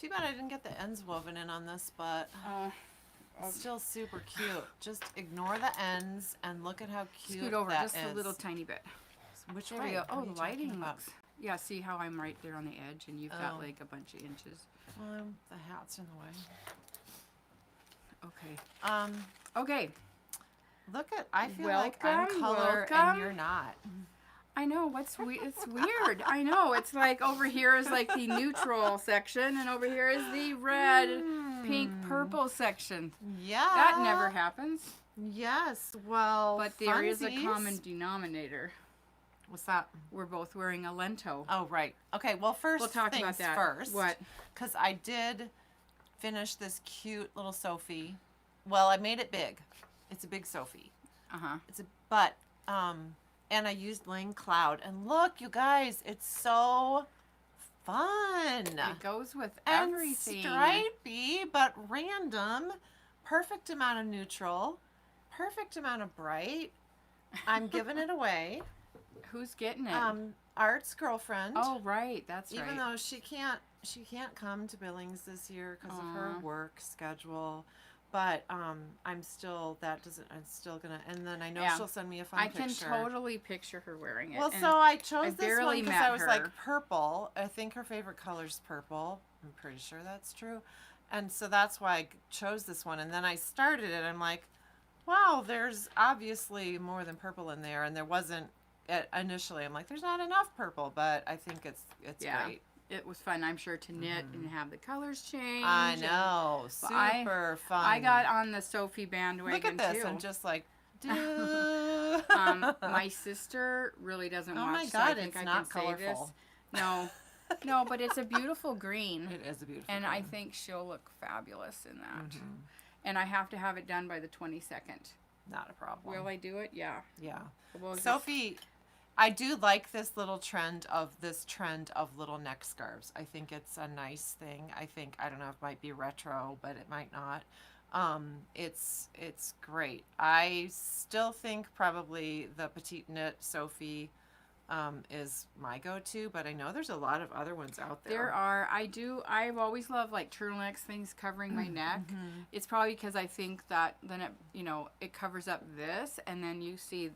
Too bad I didn't get the ends woven in on this, but it's still super cute. Just ignore the ends and look at how cute Scoot over that just is. a little tiny bit. Which There way? we go. What Oh, are you the talking lighting about? looks. Yeah, see how I'm right there on the edge and you've got Oh. like a bunch of inches. The hat's in the way. Okay. Okay. Look at, I feel like I'm Welcome, color and welcome. you're not. I know, it's weird. I know, it's like over here is like the neutral section and over here is the red, pink, purple section. Yeah. That never happens. Yes, well, But there is a funsies. common denominator. What's that? We're both wearing a Lento. Oh, right. Okay, well, first We'll talk things about that. first. What? Because I did finish this cute little Sophie. Well, I made it big. It's a big Sophie. Uh-huh. And I used Lane Cloud. And look, you guys, it's so fun. It goes with And everything. stripey, but random. Perfect amount of neutral. Perfect amount of bright. I'm giving it away. Who's getting it? Art's girlfriend. Oh, right. That's right. Even though she can't come to Billings this year because of her work schedule. But I'm still gonna, and then I know she'll send me a fun picture. I can totally picture her wearing it. Well, and so I chose this barely one because met I was her. like purple. I think her favorite color is purple. I'm pretty sure that's true. And so that's why I chose this one. And then I started it. I'm like, wow, there's obviously more than purple in there. And there wasn't initially. I'm like, there's not enough purple, but I think it's great. It was fun, I'm sure, to knit and have the colors change. I know, super fun. I got on the Sophie bandwagon Look at this, too. I'm just like, my sister really doesn't watch. Oh my so God, I think it's I not can say this. colorful. No, no, but it's a beautiful green. It is a beautiful and green. I think she'll look fabulous in that. And I have to have it done by the 22nd. Not a problem. Will I do it? Yeah. Yeah. We'll Sophie, I do like this little trend of little neck scarves. I think it's a nice thing. I don't know if it might be retro, but it might not. It's great. I still think probably the Petite knit Sophie is my go-to, but I know there's a lot of other ones out there. There are. I've always loved like turtlenecks, things covering my neck. It's probably because I think that then it covers up this, and then you see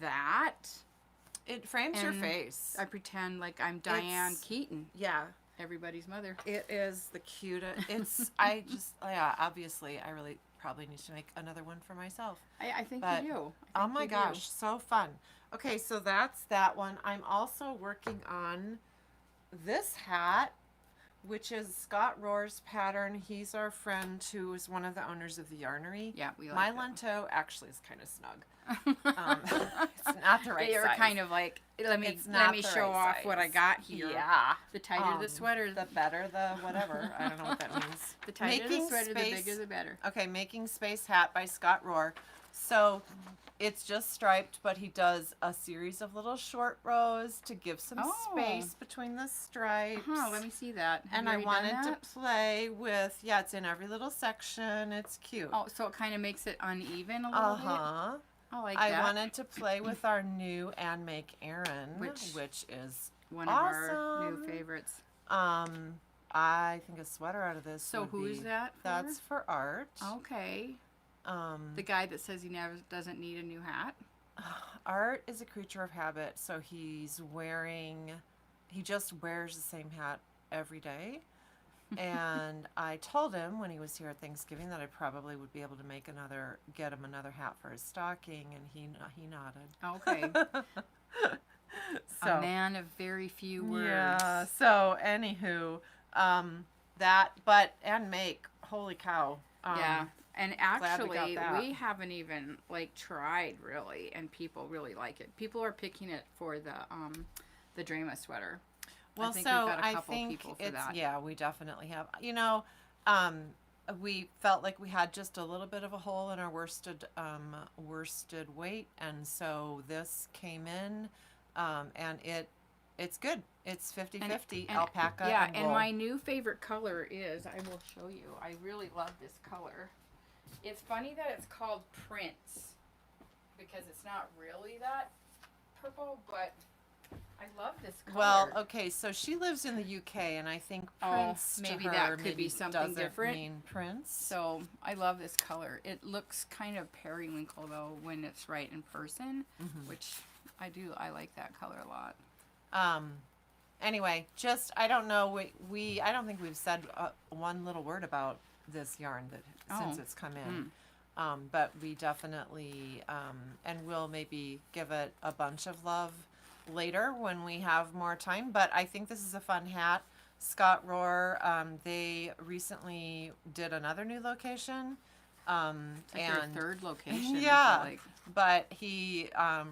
that. It frames your face. I pretend like I'm Diane Keaton. Yeah. Everybody's mother. It is the cutest. It's, obviously, I really probably need to make another one for myself. I think But, you do. Oh my gosh, so fun. Okay, so that's that one. I'm also working on this hat, which is Scott Rohr's pattern. He's our friend who is one of the owners of the Yarnery. Yeah, we like My that. Lento actually is kind of snug. It's not the right they size. are kind of like, let me the show right off size. what I got here. Yeah. The tighter the sweater, the better the whatever. I don't know what that means. the tighter Making the sweater, Space, the bigger the better. Okay, Making Space hat by Scott Rohr. So it's just striped, but he does a series of little short rows to give some space between the stripes. Let me see that. And I wanted to play with, it's in every little section. It's cute. Oh, so it kind of makes it uneven a little bit? I like that. I wanted to play with our new and make Aran, which is one of our new favorites. I think a sweater out of this. So who's that for? That's for Art. Okay. The guy that says he never doesn't need a new hat. Art is a creature of habit, so he just wears the same hat every day. And I told him when he was here at Thanksgiving that I probably would be able to get him another hat for his stocking, and he nodded. Okay. A man of very few words. Yeah. So anywho, holy cow. Yeah. And actually, that. we haven't even tried really, and people really like it. People are picking it for the Drama sweater. Well, I think we've got a couple people for that. Yeah, we definitely have. We felt like we had just a little bit of a hole in our worsted weight, and so this came in, and it's good. It's 50-50 alpaca. Yeah, and and wool. my new favorite color is, I will show you. I really love this color. It's funny that it's called Prince, because it's not really that purple, but I love this color. Well, okay, so she lives in the UK, and I think Prince maybe to her that could maybe be something doesn't different. mean Prince. So I love this color. It looks kind of periwinkle though when it's right in person, which I do. I like that color a lot. Anyway, just I don't know. I don't think we've said one little word about this yarn since it's come in. But we definitely and we'll maybe give it a bunch of love later when we have more time. But I think this is a fun hat. Scott Rohr, they recently did another new location. It's like their third location. Yeah, I feel like. but he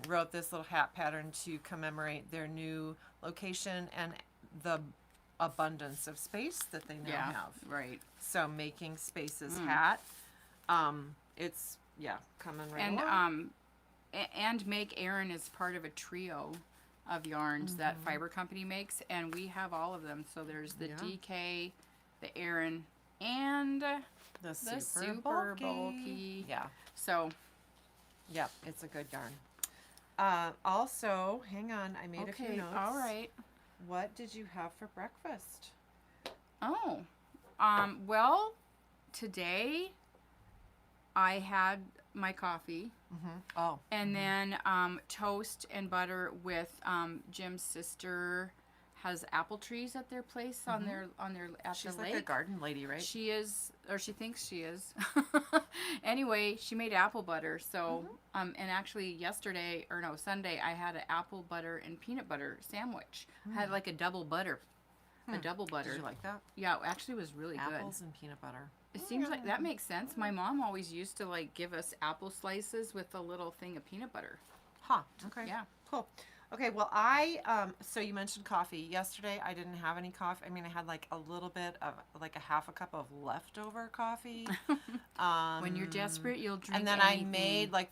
wrote this little hat pattern to commemorate their new location and the abundance of space that they now have. Right. So making spaces hat. It's coming right And along. and make Aran is part of a trio of yarns that Fiber Company makes, and we have all of them. So there's the DK, the Aran, and the super bulky. Yeah. So Yep, it's a good yarn. Also, hang on, I made a few notes. All right. What did you have for breakfast? Oh, well, today I had my coffee. Oh. And then toast and butter with Jim's sister has apple trees at their place on their at She's the like lake. a garden lady, right? She is, or she thinks she is. Anyway, she made apple butter. So and actually Sunday I had an apple butter and peanut butter sandwich. I had like a double butter. A double butter. Did you like that? Yeah, it actually was really good. Apples and peanut butter. It seems like that makes sense. My mom always used to like give us apple slices with a little thing of peanut butter. Huh. Okay. Yeah. Cool. Okay. Well, so you mentioned coffee. Yesterday, I didn't have any coffee. I mean, I had like a little bit of like a half a cup of leftover coffee. When you're desperate, you'll drink. And then anything. I made like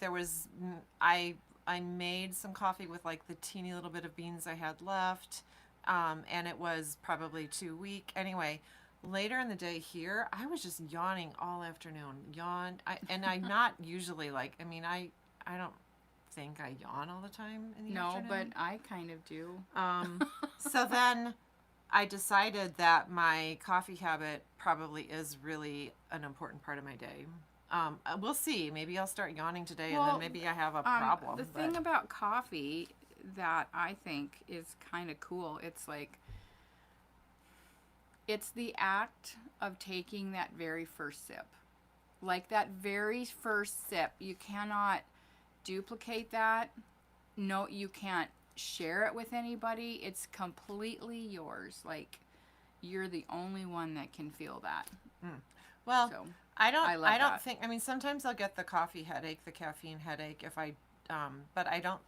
I made some coffee with like the teeny little bit of beans I had left. And it was probably too weak. Anyway, later in the day here, I was just yawning all afternoon. And I'm not usually like, I mean, I don't think I yawn all the time in the afternoon. No, but I kind of do. So then I decided that my coffee habit probably is really an important part of my day. We'll see. Maybe I'll start yawning today, and then maybe I have a problem. The thing about coffee that I think is kind of cool, it's like, it's the act of taking that very first sip. Like that very first sip. You cannot duplicate that. No, you can't share it with anybody. It's completely yours. Like, you're the only one that can feel that. Well, So, I don't that. think, I mean, sometimes I'll get the coffee headache, the caffeine headache if I, but I don't,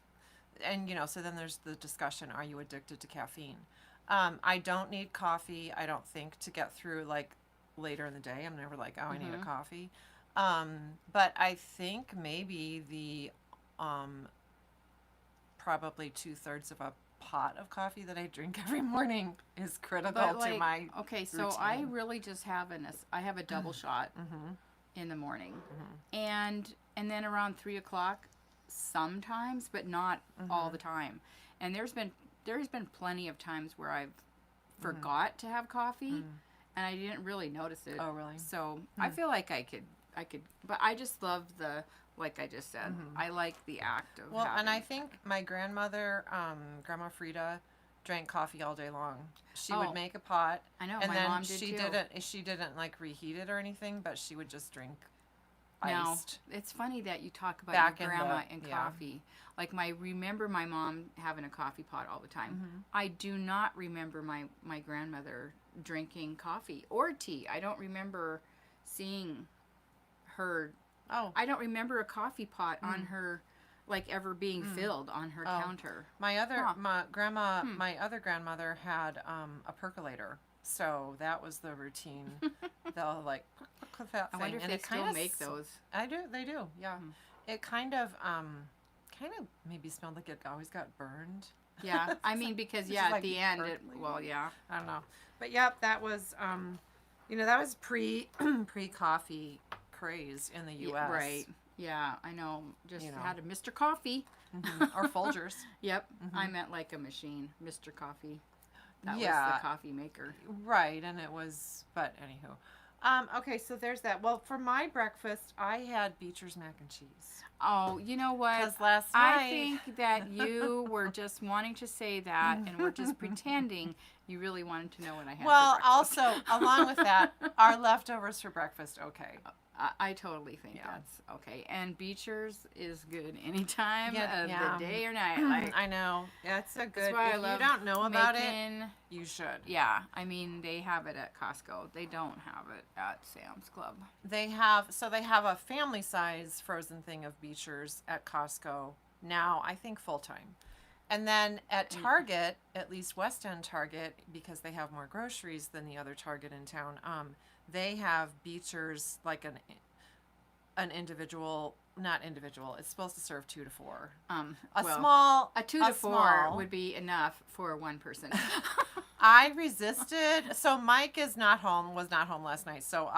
and so then there's the discussion, are you addicted to caffeine? I don't need coffee, I don't think, to get through like later in the day. I'm never like, oh, I need a coffee. But I think maybe the, probably 2/3 of a pot of coffee that I drink every morning is critical to my okay, so routine. I really just have I have a double shot in the morning, and then around 3 o'clock, sometimes, but not all the time. And there's been plenty of times where I've forgot to have coffee, and I didn't really notice it. Oh, really? So I feel like I could, but I just love like I just said, I like the act of Well, and I having- think my grandmother, Grandma Frida, drank coffee all day long. She Oh. would make a pot, I know, and my then mom did she too. didn't like reheat it or anything, but she would just drink Now, iced. it's funny that you talk about Back your in grandma the- and yeah. coffee. Like remember my mom having a coffee pot all the time. Mm-hmm. I do not remember my grandmother drinking coffee or tea. I don't remember seeing her. Oh, I don't remember a coffee pot on her, like ever being filled on her counter. my other Huh. my other grandmother had a percolator, so that was the routine. They'll like with that I thing, wonder if and they it still kinda make those. They do, yeah. It kind of maybe smelled like it always got burned. Yeah, I mean because It's at like the end, percolating. yeah. I don't know, but yep, that was that was pre coffee craze in the U.S. Right. Yeah, I know. Just You know. had a Mr. Coffee. Or Folgers. Yep. I meant like a machine, Mr. Coffee. That was Yeah. the coffee maker. Right, and it was, but anywho. Okay, so there's that. Well, for my breakfast, I had Beecher's mac and cheese. Oh, you know what? Because last I night. think that you were just wanting to say that and we're just pretending you really wanted to know what I had Well, for breakfast. also, along with that, our leftovers for breakfast, okay. I totally think Yeah. that's okay. And Beecher's is good any time Yeah, of yeah. the day or night. Like, I know. It's a good, why I if you love don't know about it, making- you should. Yeah, I mean, they have it at Costco. They don't have it at Sam's Club. They have a family size frozen thing of Beecher's at Costco now, I think full time. And then at Target, at least West End Target, because they have more groceries than the other Target in town, they have Beecher's like an individual, not individual. It's supposed to serve 2 to 4. A 2 to 4 would be enough for one person. I resisted. So Mike was not home last night. So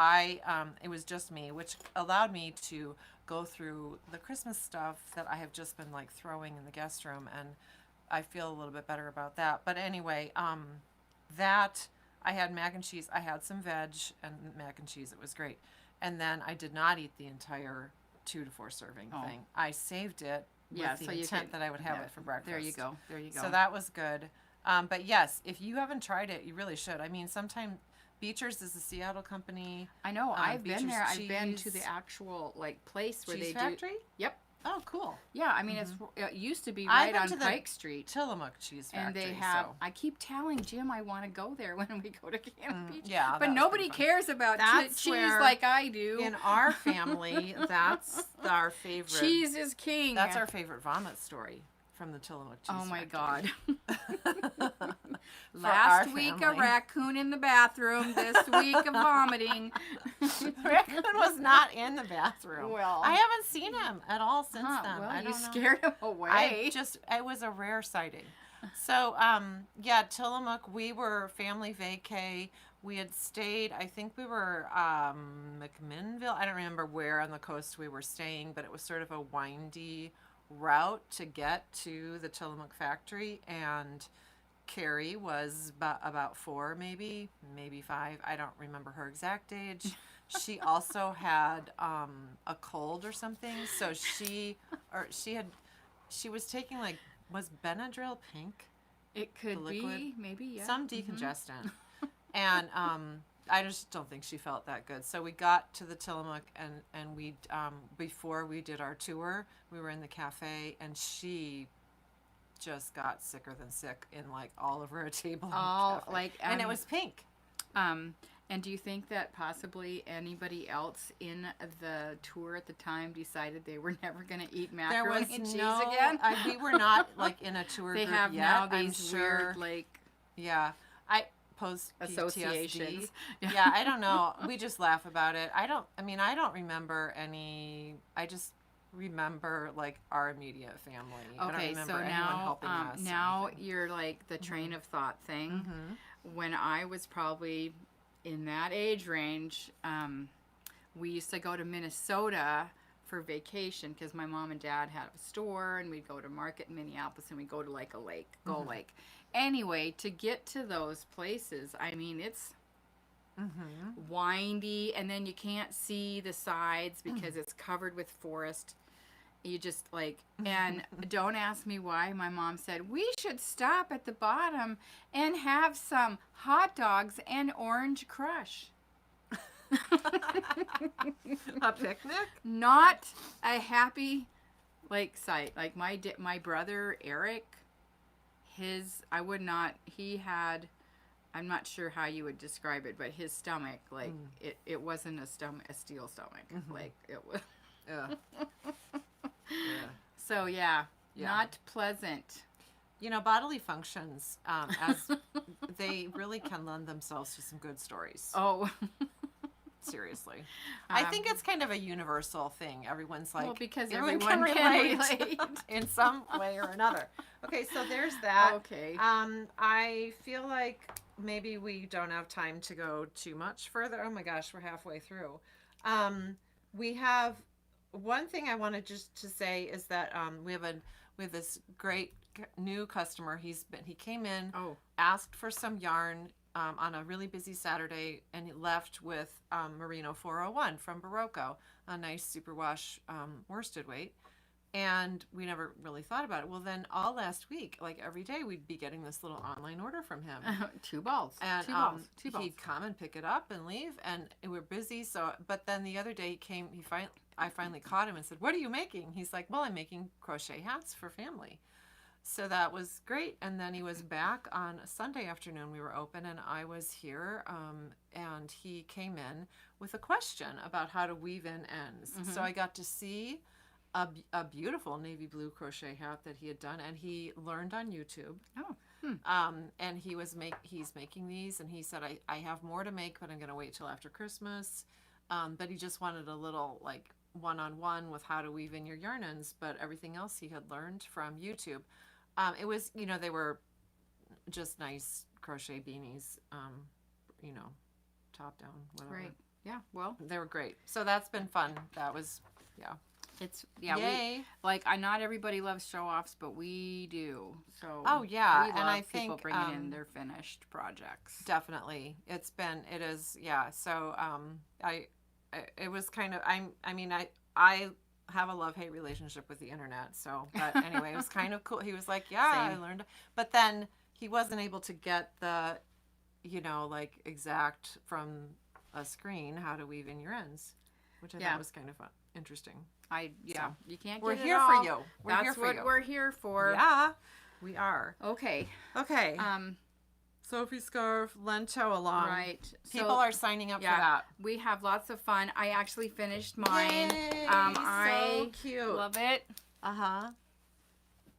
it was just me, which allowed me to go through the Christmas stuff that I have just been like throwing in the guest room, and I feel a little bit better about that. But anyway, that I had mac and cheese. I had some veg and mac and cheese. It was great. And then I did not eat the entire 2 to 4 serving thing. I saved it with the intent that I would have it for breakfast. There you go. There you go. So that was good. But yes, if you haven't tried it, you really should. I mean, sometimes Beecher's is a Seattle company. I know. I've been Beecher's there. I've been to cheese- the actual like place where cheese they factory? do. Yep. Oh, cool. Yeah. I mean, it used to be I've right been on to the Pike Street. Tillamook cheese factory. And they have. So. I keep telling Jim I want to go there when we go to Cannon Beach. Yeah, but that was nobody pretty fun. cares about That's cheese where like I do. In our family, that's our favorite. Cheese is king. That's our favorite vomit story from the Tillamook cheese Oh my factory. God. For Last our week a family. raccoon in the bathroom. This week a vomiting. Raccoon was not in the bathroom. Well. I haven't seen him at all since then. Well, I you don't know. scared him away. It was a rare sighting. So, yeah, Tillamook, we were family vacay. We had stayed, I think we were McMinnville. I don't remember where on the coast we were staying, but it was sort of a windy route to get to the Tillamook factory. And Carrie was about 4, maybe 5. I don't remember her exact age. She also had a cold or something. So she was taking like, was Benadryl pink? It could the liquid? be, maybe, yeah. Some decongestant. And I just don't think she felt that good. So we got to the Tillamook, and we before we did our tour, we were in the cafe, and she just got sicker than sick in like all over a table. in the cafe. And it was pink. And do you think that possibly anybody else in the tour at the time decided they were never going to eat macaroni and cheese again? We were not like in a tour They group have yet. now I'm these sure. weird like Yeah, I post associations. PTSD. Yeah, I don't know. We just laugh about it. I don't remember any. I just remember like our immediate family. I don't Okay, remember so anyone now helping us. or now anything. you're like the train of thought thing. Mm-hmm. When I was probably in that age range, we used to go to Minnesota for vacation because my mom and dad had a store, and we'd go to market in Minneapolis, and we'd go to like a lake, Gull Lake. Anyway, to get to those places, I mean, it's windy, and then you can't see the sides because it's covered with forest. You just like, and don't ask me why. My mom said we should stop at the bottom and have some hot dogs and orange crush. A picnic? Not a happy like sight. Like my brother Eric, he had, I'm not sure how you would describe it, but his stomach, like it wasn't a steel stomach. Like it was. Yeah. So yeah, not pleasant. You know, bodily functions, as they really can lend themselves to some good stories. Oh. Seriously. I think it's kind of a universal thing. Everyone's like, well, because everyone everyone can relate. in some way or another. Okay, so there's that. Okay. I feel like maybe we don't have time to go too much further. Oh my gosh, we're halfway through. We have one thing I wanted just to say is that we We have this great new customer. He came in, Oh. asked for some yarn on a really busy Saturday, and he left with Merino 401 from Barocco, a nice superwash worsted weight. And we never really thought about it. Well, then all last week, like every day, we'd be getting this little online order from him. 2 balls. And 2 balls. 2 balls. he'd come and pick it up and leave, and we were busy. So, but then the other day he came. I finally caught him and said, "What are you making?" He's like, "Well, I'm making crochet hats for family." So that was great. And then he was back on a Sunday afternoon. We were open, and I was here. And he came in with a question about how to weave in ends. So I got to see a beautiful navy blue crochet hat that he had done, and he learned on YouTube. Oh. And he's making these, and he said, I have more to make, but I'm going to wait till after Christmas. But he just wanted a little like one-on-one with how to weave in your yarn ends, but everything else he had learned from YouTube. It was, they were just nice crochet beanies, top down, whatever. Right. Yeah. Well, They were great. So that's been fun. That was, yeah. it's Yay. Not everybody loves show offs, but we do. So Oh, yeah. we love And I people think bringing in their finished projects. definitely it is, yeah. So it was kind of, I have a love-hate relationship with the internet. So, but anyway, it was kind of cool. He was like, yeah, Same. I learned, but then he wasn't able to get the, like exact from a screen how to weave in your ends, which I thought was kind of fun, interesting. You can't We're get it here all. for you. We're That's here for what you. we're here for. Yeah, we are. Okay. Okay. Sophie scarf, Lento along. Right. People So, are signing up for that. we have lots of fun. I actually finished mine. Yay, I so cute. love it. Uh-huh.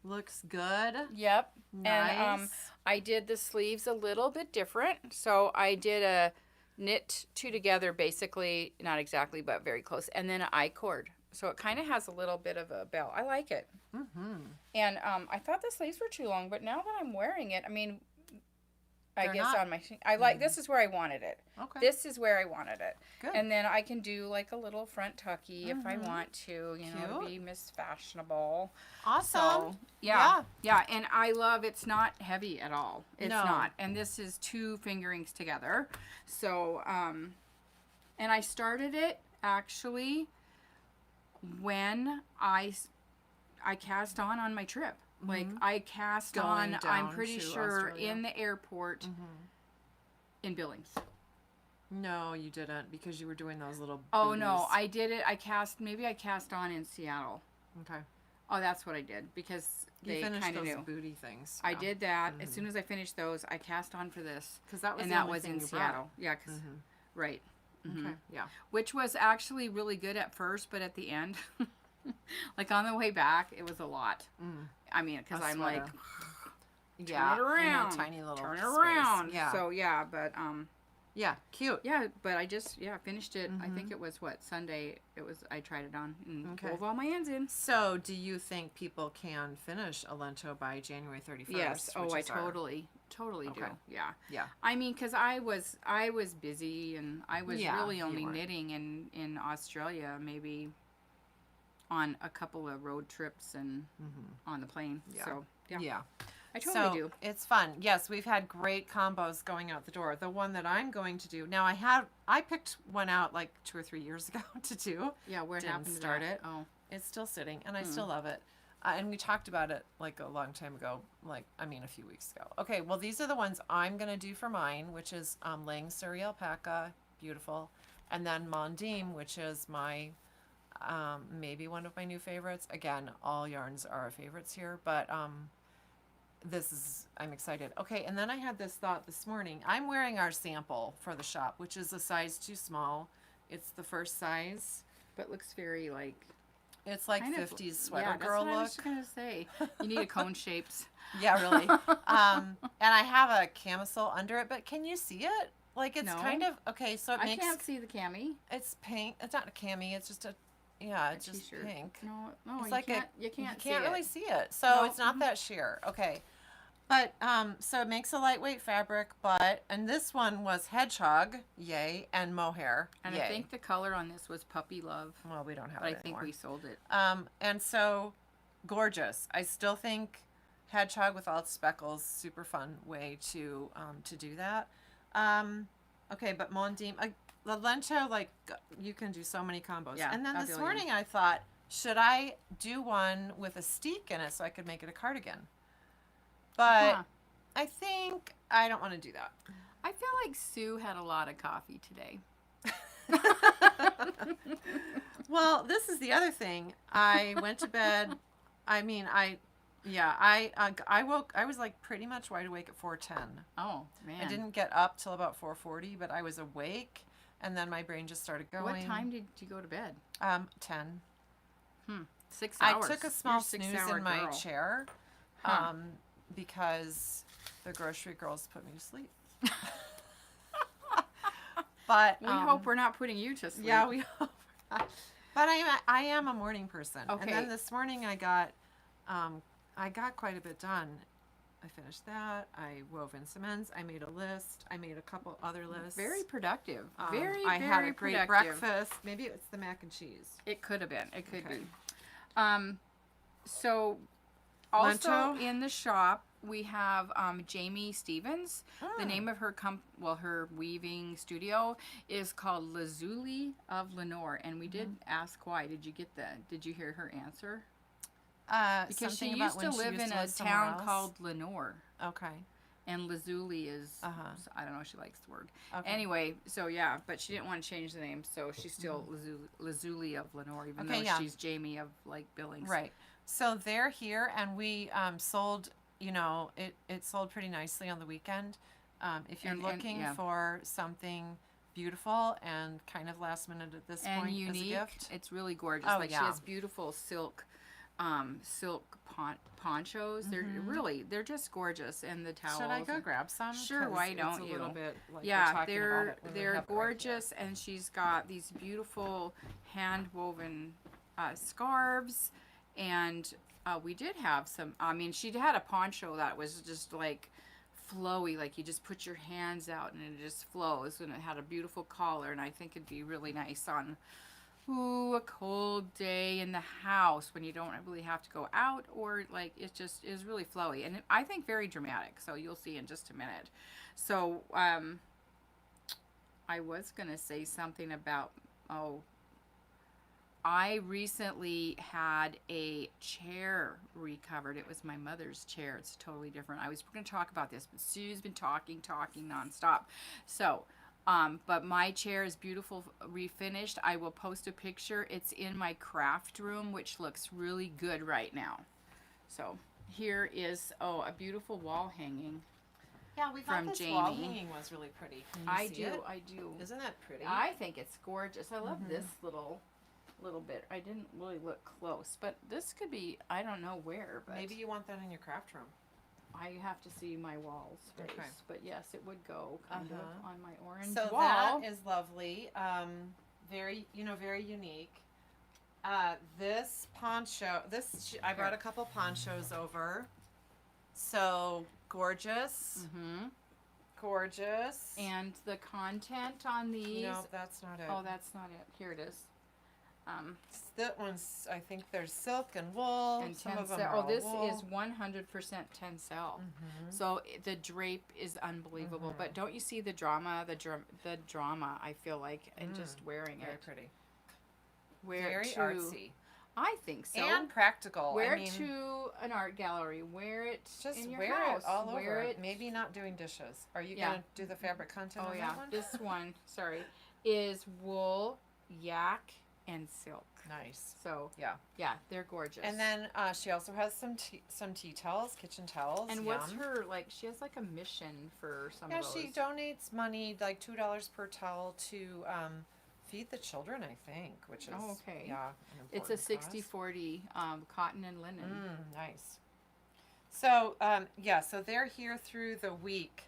Looks good. Yep. Nice. And I did the sleeves a little bit different. So I did a knit 2 together, basically, not exactly, but very close, and then an I-cord. So it kind of has a little bit of a bell. I like it. Mm-hmm. And I thought the sleeves were too long, but now that I'm wearing it, I They're guess not. on my, I like, this is where I wanted it. Okay. This is where I wanted it. Good. And then I can do like a little front tucky if I Mhm. want to, to Cute. be Miss Fashionable. Awesome. So, yeah. And I love, it's not heavy at all. It's No. not. And this is 2 fingerings together. So, and I started it actually when I cast on my trip. Like I cast Going on, I'm down pretty to sure Australia. in the airport Mm-hmm. in Billings. No, you didn't, because you were doing those little Oh no, booties. I did it. Maybe I cast on in Seattle. Okay. Oh, that's what I did because You they finished kind of those knew. booty things. I yeah. did that. As soon as I finished those, I cast on for this, Because that was and the that only was thing in you brought. Seattle. Yeah, Mhm. right. Mhm. Okay. Yeah. Which was actually really good at first, but at the end, like on the way back, it was a lot. Mm. Because A I'm like, sweater. Yeah. turn it around, In a tiny little turn it space. around. Yeah. So yeah, but yeah. Cute. yeah, but I just finished it. I Mhm. think it was Sunday. I tried it on and Okay. wove all my ends in. So, do you think people can finish a Lento by January 31st? Yes. Oh, I which is our- totally do. Okay. Yeah. Yeah. Because I was busy and I was Yeah, really you only weren't. knitting in Australia, maybe on a couple of road trips and on the plane. Yeah. So yeah, Yeah. I totally So do. it's fun. Yes, we've had great combos going out the door. The one that I'm going to do now, I picked one out like 2 or 3 years ago to do. Yeah, where Didn't happened to start that? it. Oh, It's still sitting, and I still love it. And we talked about it like a long time ago, a few weeks ago. Okay, well, these are the ones I'm going to do for mine, which is laying Suri Alpaca, beautiful. And then Mondim, which is my, maybe one of my new favorites. Again, all yarns are our favorites here, but I'm excited. Okay, and then I had this thought this morning. I'm wearing our sample for the shop, which is a size too small. It's the first size. but looks very like It's like kind of- 50s sweater yeah, girl that's what I look. was gonna say. You need a cone shapes. Yeah, really. And I have a camisole under it, but can you see it? Like it's No. kind of okay. So it I makes can't see the cami. it's pink. It's not a cami. It's just it's just T-shirt. pink. No, It's you like can't. you You can't see really it. see it. So No, it's not that sheer. Okay. But so it makes a lightweight fabric, and this one was hedgehog, yay, and mohair, And yay. I think the color on this was puppy love, Well, we don't have but it I think anymore. we sold it. And so gorgeous. I still think Hedgehog with all its speckles, super fun way to do that. Okay, but Mondim, the Lento, like, you can do so many combos. Yeah, And then a this billion. morning I thought, should I do one with a steek in it so I could make it a cardigan? But Huh. I think I don't want to do that. I feel like Sue had a lot of coffee today. Well, this is the other thing. I went to bed. I mean, I was like pretty much wide awake at 4:10. Oh, man. I didn't get up till about 4:40, but I was awake, and then my brain just started going. What time did you go to bed? 10. 6 hours. I took a You're small a 6 snooze hour in my girl. chair, Huh. because the grocery girls put me to sleep. But We hope we're not putting you to sleep. yeah, we hope. But I am a morning person. Okay. And then this morning I got quite a bit done. I finished that. I wove in some ends. I made a list. I made a couple other lists. Very productive. I Very had a great productive. breakfast. Maybe it's the mac and cheese. It could have been. It could Okay. be. So, also Lento? in the shop, we have Jaime Stevens. The Oh. name of her her weaving studio is called Lazuli of Lenore, and we did ask why. Did you hear her answer? Because she Something used about to when she live used in to a live somewhere town else? called Lenore, Okay. and Lazuli is Uh-huh. I don't know. She likes the word. Okay. Anyway, so yeah, but she didn't want to change the name, so she's still Lazuli of Lenore, even Okay, though yeah. she's Jaime of like Billings. Right. So they're here, and we sold. You know, it sold pretty nicely on the weekend. If you're And- looking yeah. for something beautiful and kind of last minute at this And point unique, as a gift, it's really gorgeous. Oh, Like she yeah. has beautiful silk ponchos. They're just gorgeous, and the towels. should I go grab some? Sure, 'Cause why it's don't a you? little bit like we're Yeah, talking about it when we they're have it right gorgeous, and she's got these beautiful hand woven scarves, and we did have some. I mean, she had a poncho that was just like flowy, like you just put your hands out and it just flows, and it had a beautiful collar, and I think it'd be really nice on a cold day in the house when you don't really have to go out, or like it just is really flowy, and I think very dramatic, so you'll see in just a minute. So I was gonna say something about I recently had a chair recovered. It was my mother's chair. It's totally different. I was going to talk about this, but Sue's been talking nonstop. So, but my chair is beautiful, refinished. I will post a picture. It's in my craft room, which looks really good right now. So here is, a beautiful wall hanging. Yeah, we thought From this wall Jaime. hanging was really pretty. Can you I see do, it? I do. Isn't that pretty? I think it's gorgeous. I love this little bit. I didn't really look close, but this could be, I don't know where, but Maybe you want that in your craft room. I have to see my wall space. Okay. But yes, it would go kind of on my orange So wall. that is lovely. Very, very unique. This poncho, I brought a couple ponchos over. So gorgeous. Gorgeous. And the content on these. No, that's not it. Oh, that's not it. Here it is. That one's, I think there's silk and wool. And Some of them tencel. are all This wool. is 100% tencel. So the drape is unbelievable. But don't you see the drama? The drama, I feel like, and just wearing Very it. pretty. Wear Very it to, artsy. I think so. And practical. Wear I mean, it to an art gallery. Wear it just in your wear house. it all Wear over. it. Maybe not doing dishes. Are you Yeah. gonna do the fabric content Oh on yeah, that one? this one, sorry, is wool, yak, and silk. Nice. So Yeah. they're gorgeous. And then she also has some tea towels, kitchen towels. and what's Yum. her like? She has like a mission for some Yeah, of those. she donates money, like $2 per towel, to feed the children, I think, which is okay. Yeah, an It's a important cause. 60-40 cotton and linen. Nice. So so they're here through the week.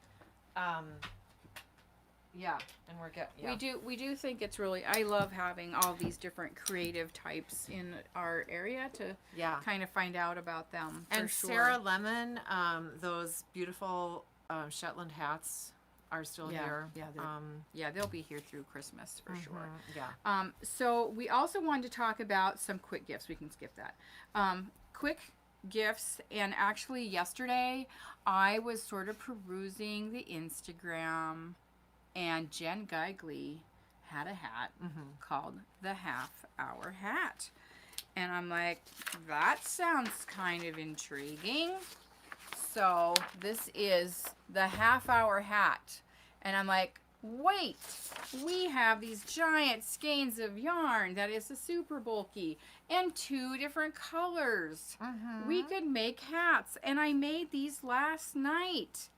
And we're getting We do think it's really. I love having all these different creative types in our area to kind of find out about them. For And sure. Sarah Lemon, those beautiful Shetland hats are still here. Yeah, they'll be here through Christmas for sure. Yeah. So we also wanted to talk about some quick gifts. We can skip that. quick gifts. And actually yesterday I was sort of perusing the Instagram, and Jen Geigley had a hat called the Half Hour Hat. And I'm like, that sounds kind of intriguing. So this is the Half Hour Hat. And I'm like, wait, we have these giant skeins of yarn that is super bulky and 2 different colors. We could make hats. And I made these last night.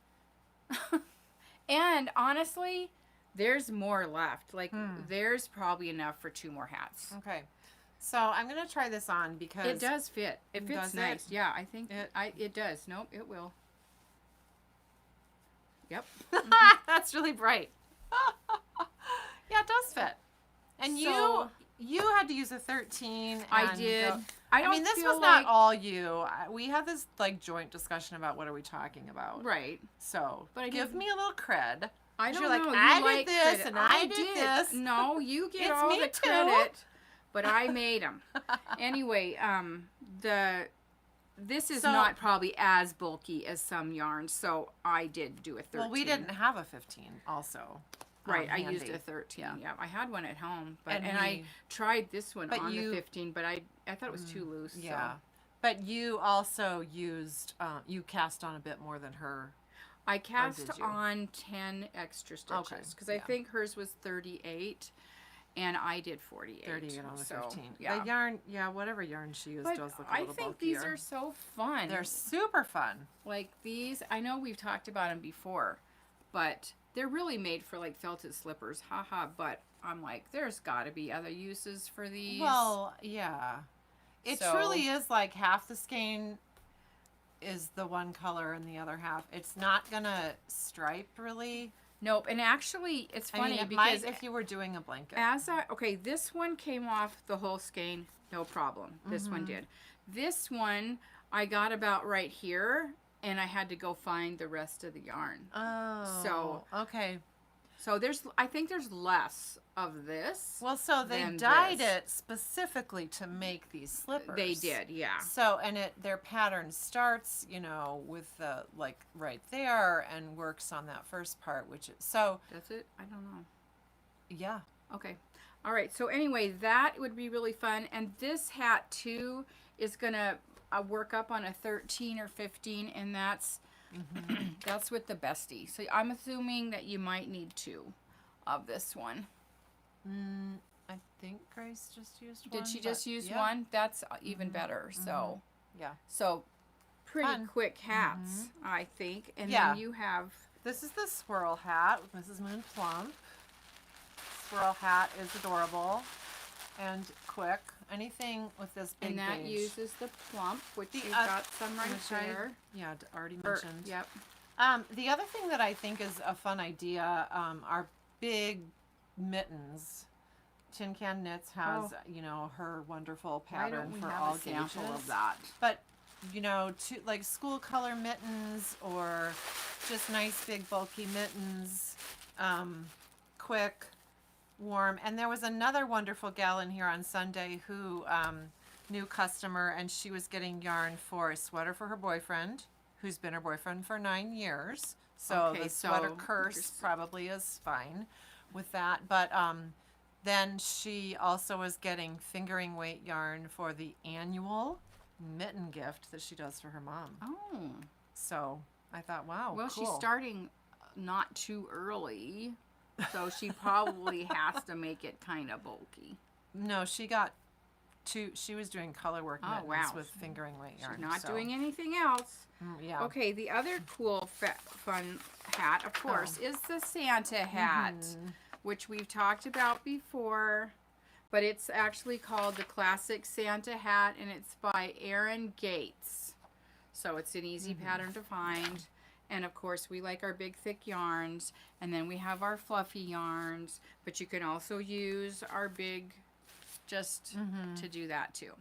And honestly, there's more left. Like, there's probably enough for 2 more hats. Okay. So I'm going to try this on because... It does fit. It fits does nice. it? Yeah, I think it does. Nope, it will. Yep. That's really bright. Yeah, it does fit. And So- you had to use a 13. I and did. go- I don't mean, this feel was not like- all you. We had this like joint discussion about what are we talking about. Right. So But I give didn't- me a little cred. I don't You're like, know. I You did like this credit. and I did this. No, you get It's all me the too. credit, but I made them. Anyway, this is So- not probably as bulky as some yarns, so I did do a 13. Well, we didn't have a 15 also. Right, I used handy. a 13. Yeah. Yeah, I had one at home, but And I we- tried this one But on you- the 15, but I thought it was too loose. Yeah. So. But you also used, you cast on a bit more than her. I cast did you? on 10 extra stitches because I yeah. think hers was 38 and I did 48. 30 on the So, 15. Yeah. The yarn, whatever yarn she used But does look a I little think bulkier. these are so fun. They're super fun. like these. I know we've talked about them before, but they're really made for like felted slippers. Haha. But I'm like, there's got to be other uses for these. Well, yeah. It So- truly is like half the skein is the one color and the other half. It's not going to stripe really. nope. And actually, it's I funny mean, it because might if you were doing a blanket. okay, this one came off the whole skein, no problem. This one did. This one I got about right here, and I had to go find the rest of the yarn. Oh. Okay. So I think there's less of this. Well, so they than dyed this. it specifically to make these slippers. They did, yeah. So, and their pattern starts, with the, like, right there and works on that first part, which is, so, That's it? I don't know. yeah. Okay. All right. So anyway, that would be really fun. And this hat too is gonna work up on a 13 or 15, and that's that's with the bestie. So I'm assuming that you might need 2 of this one. I think Grace just used one. Did she just but use yeah. one? That's even better. So Yeah. so pretty Fun. quick hats, I think. And Yeah. then you have This is the swirl hat with Mrs. Moon Plump. Swirl hat is adorable and quick. Anything with this big and that gauge. uses the plump, which The you've oth- got some right which I- there. Yeah, already Or- mentioned. yep. The other thing that I think is a fun idea are big mittens. Tin Can Knits has, her wonderful Why pattern don't we for have all a sample gauges. of that? But, like school color mittens or just nice big bulky mittens, quick, warm. And there was another wonderful gal in here on Sunday who, new customer, and she was getting yarn for a sweater for her boyfriend, who's been her boyfriend for 9 years. So Okay, the sweater so curse there's- probably is fine with that. But then she also was getting fingering weight yarn for the annual mitten gift that she does for her mom. Oh. So I thought, wow, Well, cool. she's starting not too early, so she probably has to make it kind of bulky. No, she got two. She was doing color work Oh, mittens wow. with fingering weight yarn. She's not so, doing anything else. Yeah. Okay, the other cool, fun hat, of course, is the Santa hat, which we've talked about before. But it's actually called the Classic Santa Hat, and it's by Aran Gates. So it's an easy pattern to find. And of course, we like our big, thick yarns. And then we have our fluffy yarns. But you can also use our big, just to do that too.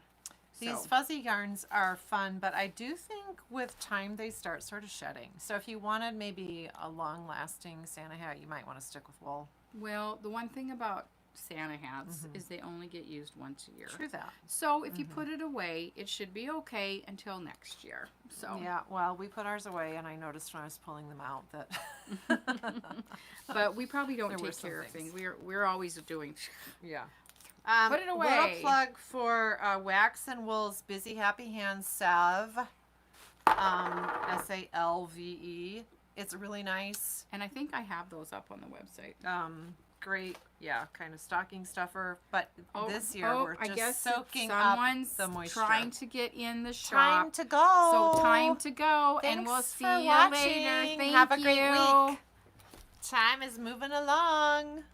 These So- fuzzy yarns are fun, but I do think with time they start sort of shedding. So if you wanted maybe a long-lasting Santa hat, you might want to stick with wool. Well, the one thing about Santa hats is they only get used once a year. True that. So if you put it away, it should be okay until next year. So Yeah, well, we put ours away, and I noticed when I was pulling them out that. but we probably don't There were take some care of things. things. We're always doing. Yeah. Put it Little away. plug for Wax and Wool's Busy Happy Hands salve. SALVE. It's really nice. And I think I have those up on the website. Great, yeah, kind of stocking stuffer. But this year we're I just guess soaking up someone's the moisture. trying to get in the shop. Time to go. So time to go, and Thanks we'll see for you watching. later. Thank Have a you. great week. Time is moving along.